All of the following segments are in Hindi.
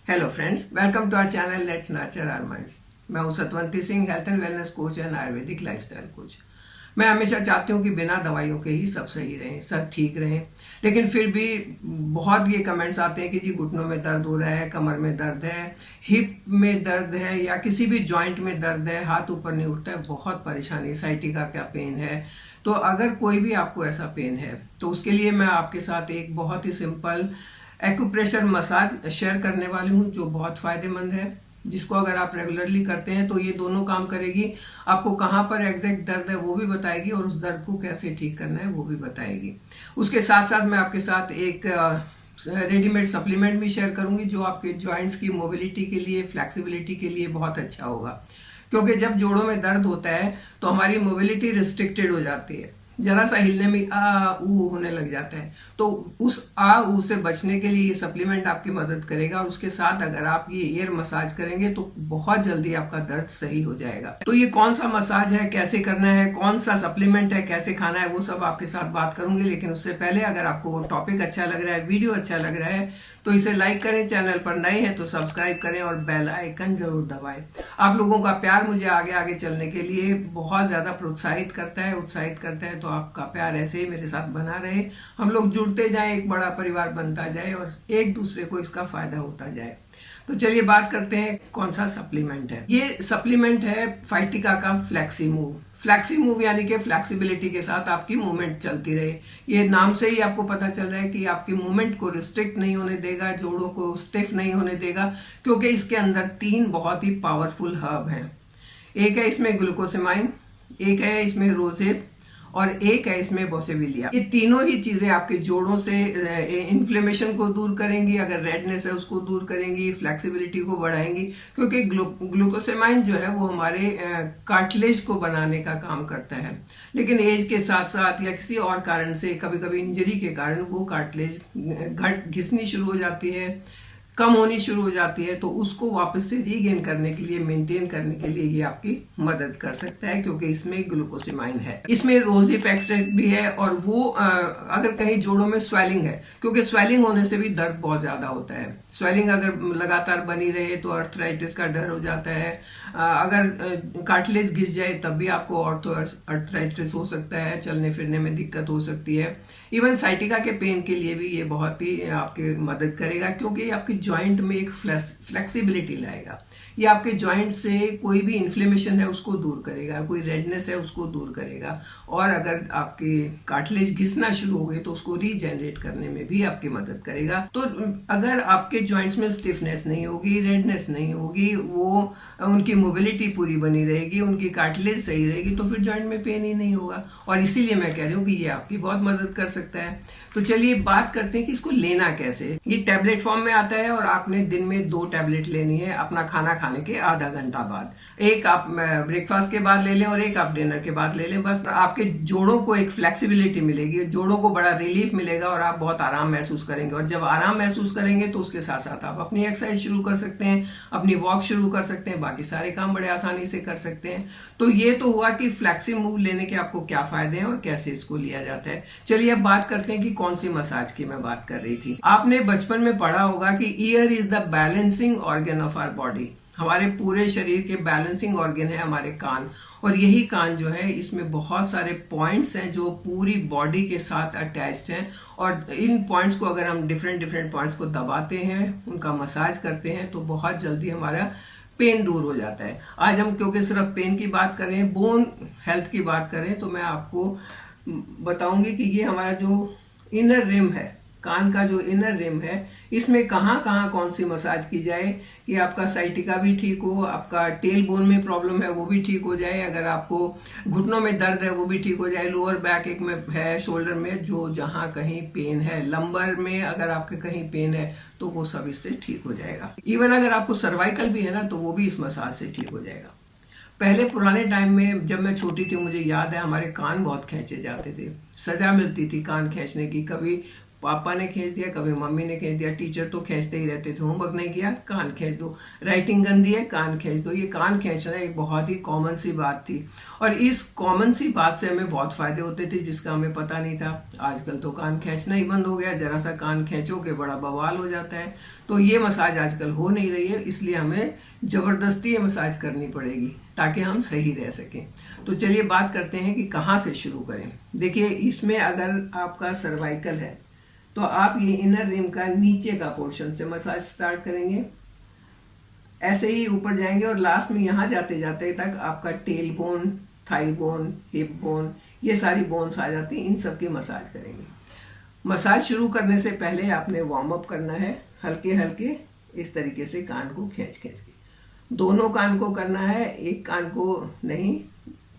Hello friends, welcome to our channel let's nurture our minds. मैं हूं Satwanti Singh, health and wellness coach and Ayurvedic lifestyle coach. मैं हमेशा चाहती हूं कि बिना दवाइयों के ही सब सही रहें, सब ठीक रहें। लेकिन फिर भी बहुत ये कमेंट्स आते हैं कि जी घुटनों में दर्द हो रहा है, कमर में दर्द है, हिप में दर्द है या किसी भी जॉइंट में दर्द है, हाथ ऊपर नहीं उठता है, बहुत परेशानी, साइटिका का पेन है। तो अगर कोई भी आपको ऐसा पेन है तो उसके लिए मैं आपके साथ एक बहुत ही सिंपल एक्यूप्रेशर मसाज शेयर करने वाली हूँ जो बहुत फायदेमंद है, जिसको अगर आप रेगुलरली करते हैं तो ये दोनों काम करेगी। आपको कहाँ पर एग्जैक्ट दर्द है वो भी बताएगी और उस दर्द को कैसे ठीक करना है वो भी बताएगी। उसके साथ साथ मैं आपके साथ एक रेडीमेड सप्लीमेंट भी शेयर करूंगी जो आपके जॉइंट्स की मोबिलिटी के लिए, फ्लेक्सिबिलिटी के लिए बहुत अच्छा होगा। क्योंकि जब जोड़ों में दर्द होता है तो हमारी मोबिलिटी रिस्ट्रिक्टेड हो जाती है, जरा सा हिलने में आ ऊ होने लग जाता है। तो उस आ ऊ से बचने के लिए ये सप्लीमेंट आपकी मदद करेगा और उसके साथ अगर आप ये एयर मसाज करेंगे तो बहुत जल्दी आपका दर्द सही हो जाएगा। तो ये कौन सा मसाज है, कैसे करना है, कौन सा सप्लीमेंट है, कैसे खाना है, वो सब आपके साथ बात करूंगी। लेकिन उससे पहले अगर आपको वो टॉपिक अच्छा लग रहा है, वीडियो अच्छा लग रहा है तो इसे लाइक करें, चैनल पर नए हैं तो सब्सक्राइब करें और बेल आइकन जरूर दबाएं। आप लोगों का प्यार मुझे आगे आगे चलने के लिए बहुत ज्यादा प्रोत्साहित करता है, उत्साहित करता है। तो आपका प्यार ऐसे ही मेरे साथ बना रहे, हम लोग जुड़ते जाएं, एक बड़ा परिवार बनता जाए और एक दूसरे को इसका फायदा होता जाए। तो चलिए बात करते हैं कौन सा सप्लीमेंट है। ये सप्लीमेंट है फाइटिका का फ्लेक्सी मूव। फ्लेक्सी मूव यानी कि फ्लेक्सिबिलिटी के साथ आपकी मूवमेंट चलती रहे। ये नाम से ही आपको पता चल रहा है कि आपकी मूवमेंट को रिस्ट्रिक्ट नहीं होने देगा, जोड़ों को स्टिफ नहीं होने देगा, क्योंकि इसके अंदर 3 बहुत ही पावरफुल हर्ब हैं। एक है इसमें ग्लूकोसेमाइन, एक है इसमें रोजेब और एक है इसमें बोसेविलिया। ये तीनों ही चीजें आपके जोड़ों से इन्फ्लेमेशन को दूर करेंगी, अगर रेडनेस है उसको दूर करेंगी, फ्लेक्सिबिलिटी को बढ़ाएंगी। क्योंकि ग्लूकोसेमाइन जो है वो हमारे कार्टिलेज को बनाने का काम करता है। लेकिन एज के साथ साथ या किसी और कारण से, कभी कभी इंजरी के कारण वो कार्टिलेज घिसनी शुरू हो जाती है, कम होनी शुरू हो जाती है। तो उसको वापस से रीगेन करने के लिए, मेंटेन करने के लिए ये आपकी मदद कर सकता है, क्योंकि इसमें ग्लूकोसेमाइन है। इसमें रोजेप एक्सट्रैक्ट भी है। और वो अगर कहीं जोड़ों में स्वेलिंग है, क्योंकि स्वेलिंग होने से भी दर्द बहुत ज्यादा होता है। स्वेलिंग अगर लगातार बनी रहे तो अर्थराइटिस का डर हो जाता है। अगर कार्टिलेज घिस जाए तब भी आपको अर्थराइटिस हो सकता है, चलने फिरने में दिक्कत हो सकती है। इवन साइटिका के पेन के लिए भी ये बहुत ही आपकी मदद करेगा, क्योंकि ये आपकी जॉइंट में एक फ्लेक्सिबिलिटी लाएगा। ये आपके जॉइंट से कोई भी इन्फ्लेमेशन है उसको दूर करेगा, कोई रेडनेस है उसको दूर करेगा। और अगर आपके कार्टिलेज घिसना शुरू हो गए तो उसको रीजेनरेट करने में भी आपकी मदद करेगा। तो अगर आपके जॉइंट्स में स्टिफनेस नहीं होगी, रेडनेस नहीं होगी, वो उनकी मोबिलिटी पूरी बनी रहेगी, उनकी कार्टिलेज सही रहेगी, तो फिर जॉइंट में पेन ही नहीं होगा। और इसीलिए मैं कह रही हूँ कि ये आपकी बहुत मदद कर सकता है। तो चलिए बात करते हैं कि इसको लेना कैसे। ये टैबलेट फॉर्म में आता है और आपने दिन में 2 टैबलेट लेनी है अपना खाना खाने के आधा घंटा बाद। एक आप ब्रेकफास्ट के बाद ले लें और एक आप डिनर के बाद ले लें। बस आपके जोड़ों को एक फ्लेक्सिबिलिटी मिलेगी, जोड़ों को बड़ा रिलीफ मिलेगा और आप बहुत आराम महसूस करेंगे। और जब आराम महसूस करेंगे तो उसके साथ साथ आप अपनी एक्सरसाइज शुरू कर सकते हैं, अपनी वॉक शुरू कर सकते हैं, बाकी सारे काम बड़े आसानी से कर सकते हैं। तो ये तो हुआ कि फ्लेक्सी मूव लेने के आपको क्या फायदे हैं और कैसे इसको लिया जाता है। चलिए अब बात करते हैं कि कौन सी मसाज की मैं बात कर रही थी। आपने बचपन में पढ़ा होगा कि ear is the balancing organ of our body. हमारे पूरे शरीर के बैलेंसिंग ऑर्गन है हमारे कान। और यही कान जो है, इसमें बहुत सारे पॉइंट्स हैं जो पूरी बॉडी के साथ अटैच्ड हैं। और इन पॉइंट्स को अगर हम डिफरेंट पॉइंट्स को दबाते हैं, उनका मसाज करते हैं, तो बहुत जल्दी हमारा पेन दूर हो जाता है। आज हम क्योंकि सिर्फ पेन की बात करें, बोन हेल्थ की बात करें, तो मैं आपको बताऊंगी कि ये हमारा जो इनर रिम है, कान का जो इनर रिम है, इसमें कहाँ कहाँ कौन सी मसाज की जाए कि आपका साइटिका भी ठीक हो, आपका टेल बोन में प्रॉब्लम है वो भी ठीक हो जाए, अगर आपको घुटनों में दर्द है वो भी ठीक हो जाए, लोअर बैक एक में है, शोल्डर में जो जहाँ कहीं पेन है, लंबर में अगर आपके कहीं पेन है तो वो सब इससे ठीक हो जाएगा। इवन अगर आपको सर्वाइकल भी है ना तो वो भी इस मसाज से ठीक हो जाएगा। पहले पुराने टाइम में जब मैं छोटी थी, मुझे याद है हमारे कान बहुत खींचे जाते थे, सजा मिलती थी कान खींचने की। कभी पापा ने खींच दिया, कभी मम्मी ने खींच दिया, टीचर तो खींचते ही रहते थे, होमवर्क नहीं किया कान खींच दो, राइटिंग गंदी है कान खींच दो। ये कान खींचना एक बहुत ही कॉमन सी बात थी, और इस कॉमन सी बात से हमें बहुत फायदे होते थे जिसका हमें पता नहीं था। आजकल तो कान खींचना ही बंद हो गया, जरा सा कान खींचो के बड़ा बवाल हो जाता है। तो ये मसाज आजकल हो नहीं रही है, इसलिए हमें जबरदस्ती ये मसाज करनी पड़ेगी ताकि हम सही रह सकें। तो चलिए बात करते हैं कि कहाँ से शुरू करें। देखिए, इसमें अगर आपका सर्वाइकल है तो आप ये इनर रिम का नीचे का पोर्शन से मसाज स्टार्ट करेंगे, ऐसे ही ऊपर जाएंगे और लास्ट में यहाँ जाते जाते तक आपका tail bone, thigh bone, hip bone, ये सारी बोन्स आ जाती हैं, इन सब की मसाज करेंगे। मसाज शुरू करने से पहले आपने वार्म अप करना है, हल्के हल्के इस तरीके से कान को खींच खींच के। दोनों कान को करना है, एक कान को नहीं,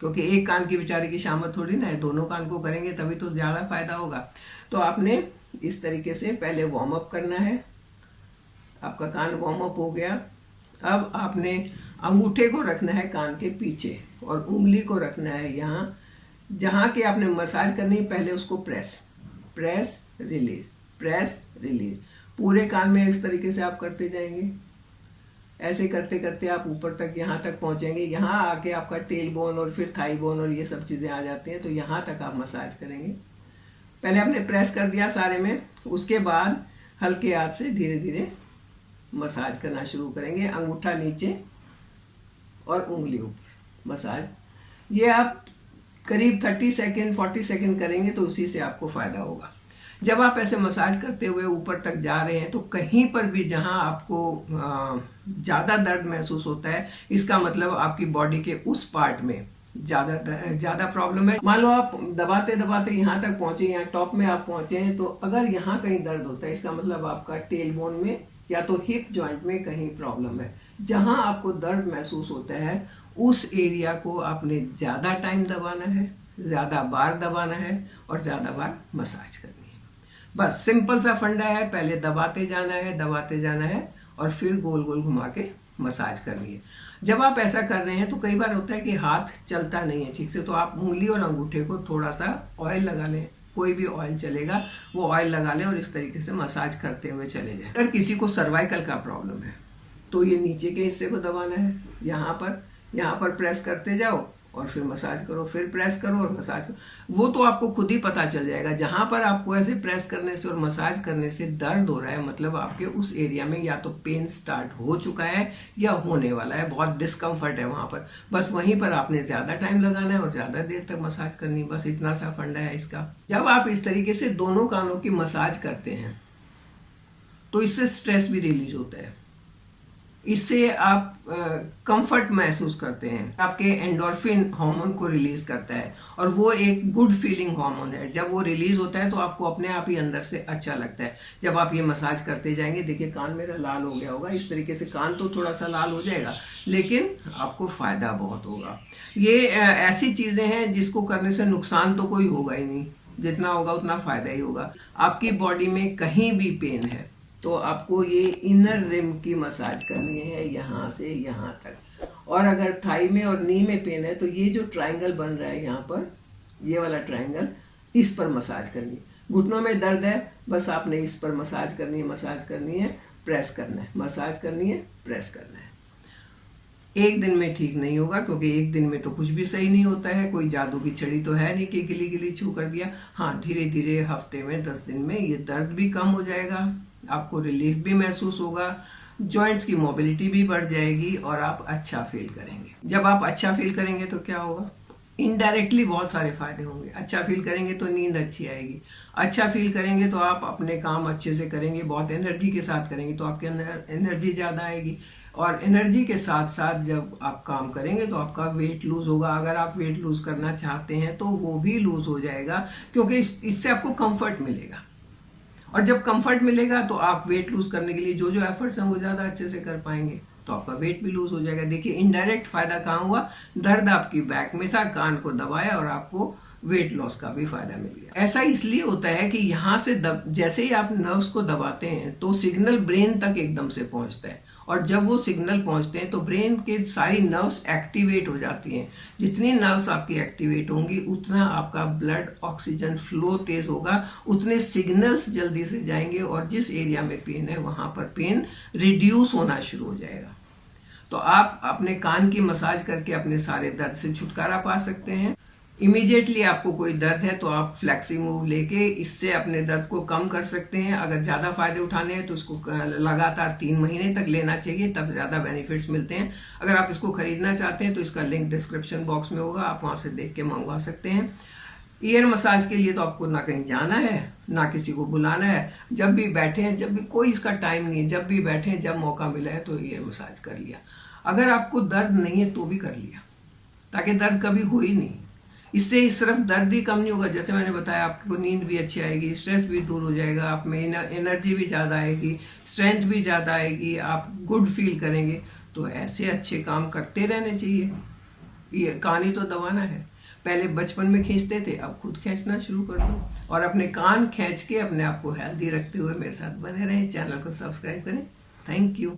क्योंकि एक कान की बेचारे की शामत थोड़ी ना है, दोनों कान को करेंगे तभी तो ज़्यादा फायदा होगा। तो आपने इस तरीके से पहले वार्म अप करना है। आपका कान वार्म अप हो गया। अब आपने अंगूठे को रखना है कान के पीछे और उंगली को रखना है यहाँ, जहाँ के आपने मसाज करनी है पहले उसको press press release, press release, पूरे कान में इस तरीके से आप करते जाएंगे। ऐसे करते करते आप ऊपर तक यहाँ तक पहुँचेंगे। यहाँ आके आपका टेल बोन और फिर थाई बोन और ये सब चीज़ें आ जाती हैं, तो यहाँ तक आप मसाज करेंगे। पहले आपने प्रेस कर दिया सारे में, उसके बाद हल्के हाथ से धीरे धीरे मसाज करना शुरू करेंगे। अंगूठा नीचे और उंगली ऊपर मसाज। ये आप करीब 30 सेकेंड 40 सेकेंड करेंगे तो उसी से आपको फ़ायदा होगा। जब आप ऐसे मसाज करते हुए ऊपर तक जा रहे हैं तो कहीं पर भी जहां आपको ज़्यादा दर्द महसूस होता है, इसका मतलब आपकी बॉडी के उस पार्ट में ज़्यादा प्रॉब्लम है। मान लो आप दबाते दबाते यहाँ तक पहुंचे, यहाँ टॉप में आप पहुंचे हैं, तो अगर यहाँ कहीं दर्द होता है इसका मतलब आपका टेल बोन में या तो हिप जॉइंट में कहीं प्रॉब्लम है। जहां आपको दर्द महसूस होता है उस एरिया को आपने ज़्यादा टाइम दबाना है, ज़्यादा बार दबाना है और ज़्यादा बार मसाज करनी है। बस सिंपल सा फंडा है, पहले दबाते जाना है और फिर गोल गोल घुमा के मसाज करनी है। जब आप ऐसा कर रहे हैं तो कई बार होता है कि हाथ चलता नहीं है ठीक से, तो आप उंगली और अंगूठे को थोड़ा सा ऑयल लगा लें, कोई भी ऑयल चलेगा, वो ऑयल लगा लें और इस तरीके से मसाज करते हुए चले जाएं। अगर किसी को सर्वाइकल का प्रॉब्लम है तो ये नीचे के हिस्से को दबाना है, यहाँ पर प्रेस करते जाओ और फिर मसाज करो, फिर प्रेस करो और मसाज करो। वो तो आपको खुद ही पता चल जाएगा। जहां पर आपको ऐसे प्रेस करने से और मसाज करने से दर्द हो रहा है, मतलब आपके उस एरिया में या तो पेन स्टार्ट हो चुका है या होने वाला है, बहुत डिस्कम्फर्ट है वहां पर। बस वहीं पर आपने ज्यादा टाइम लगाना है और ज्यादा देर तक मसाज करनी, बस इतना सा फंडा है इसका। जब आप इस तरीके से दोनों कानों की मसाज करते हैं तो इससे स्ट्रेस भी रिलीज होता है, इससे आप कंफर्ट महसूस करते हैं, आपके एंडोर्फिन हार्मोन को रिलीज करता है और वो एक गुड फीलिंग हार्मोन है। जब वो रिलीज होता है तो आपको अपने आप ही अंदर से अच्छा लगता है। जब आप ये मसाज करते जाएंगे, देखिए कान मेरा लाल हो गया होगा, इस तरीके से कान तो थोड़ा सा लाल हो जाएगा लेकिन आपको फायदा बहुत होगा। ये ऐसी चीजें हैं जिसको करने से नुकसान तो कोई होगा ही नहीं, जितना होगा उतना फायदा ही होगा। आपकी बॉडी में कहीं भी पेन है तो आपको ये इनर रिम की मसाज करनी है, यहाँ से यहाँ तक। और अगर थाई में और नी में पेन है तो ये जो ट्रायंगल बन रहा है यहाँ पर, ये वाला ट्रायंगल, इस पर मसाज करनी है। घुटनों में दर्द है, बस आपने इस पर मसाज करनी है, प्रेस करना है, मसाज करनी है, प्रेस करना है। एक दिन में ठीक नहीं होगा, क्योंकि एक दिन में तो कुछ भी सही नहीं होता है, कोई जादू की छड़ी तो है नहीं कि गिली गिली छू कर दिया। हाँ, धीरे धीरे हफ्ते में 10 दिन में ये दर्द भी कम हो जाएगा, आपको रिलीफ भी महसूस होगा, जॉइंट्स की मोबिलिटी भी बढ़ जाएगी और आप अच्छा फील करेंगे। जब आप अच्छा फील करेंगे तो क्या होगा, इनडायरेक्टली बहुत सारे फायदे होंगे। अच्छा फील करेंगे तो नींद अच्छी आएगी, अच्छा फील करेंगे तो आप अपने काम अच्छे से करेंगे, बहुत एनर्जी के साथ करेंगे तो आपके अंदर एनर्जी ज़्यादा आएगी। और एनर्जी के साथ साथ जब आप काम करेंगे तो आपका वेट लूज होगा। अगर आप वेट लूज करना चाहते हैं तो वो भी लूज हो जाएगा, क्योंकि इससे आपको कंफर्ट मिलेगा। और जब कंफर्ट मिलेगा तो आप वेट लूज करने के लिए जो जो एफर्ट्स हैं वो ज़्यादा अच्छे से कर पाएंगे, तो आपका वेट भी लूज हो जाएगा। देखिए, इनडायरेक्ट फायदा कहाँ हुआ, दर्द आपकी बैक में था, कान को दबाया और आपको वेट लॉस का भी फायदा मिल गया। ऐसा इसलिए होता है कि यहाँ से जैसे ही आप नर्व्स को दबाते हैं तो सिग्नल ब्रेन तक एकदम से पहुंचता है, और जब वो सिग्नल पहुंचते हैं तो ब्रेन के सारी नर्व्स एक्टिवेट हो जाती हैं। जितनी नर्व्स आपकी एक्टिवेट होंगी उतना आपका ब्लड ऑक्सीजन फ्लो तेज होगा, उतने सिग्नल्स जल्दी से जाएंगे, और जिस एरिया में पेन है वहां पर पेन रिड्यूस होना शुरू हो जाएगा। तो आप अपने कान की मसाज करके अपने सारे दर्द से छुटकारा पा सकते हैं। इमीडिएटली आपको कोई दर्द है तो आप फ्लेक्सी मूव लेके इससे अपने दर्द को कम कर सकते हैं। अगर ज़्यादा फायदे उठाने हैं तो इसको लगातार 3 महीने तक लेना चाहिए, तब ज़्यादा बेनिफिट्स मिलते हैं। अगर आप इसको खरीदना चाहते हैं तो इसका लिंक डिस्क्रिप्शन बॉक्स में होगा, आप वहाँ से देख के मंगवा सकते हैं। ईयर मसाज के लिए तो आपको ना कहीं जाना है ना किसी को बुलाना है, जब भी बैठे हैं, जब भी कोई इसका टाइम नहीं है, जब भी बैठे हैं, जब मौका मिला है तो ईयर मसाज कर लिया। अगर आपको दर्द नहीं है तो भी कर लिया, ताकि दर्द कभी हो ही नहीं। इससे सिर्फ दर्द ही कम नहीं होगा, जैसे मैंने बताया आपको नींद भी अच्छी आएगी, स्ट्रेस भी दूर हो जाएगा, आप में एनर्जी भी ज़्यादा आएगी, स्ट्रेंथ भी ज़्यादा आएगी, आप गुड फील करेंगे। तो ऐसे अच्छे काम करते रहने चाहिए। ये कहानी तो दबाना है, पहले बचपन में खींचते थे, अब खुद खींचना शुरू कर दो, और अपने कान खींच के अपने आप को हेल्दी रखते हुए मेरे साथ बने रहें। चैनल को सब्सक्राइब करें। Thank you.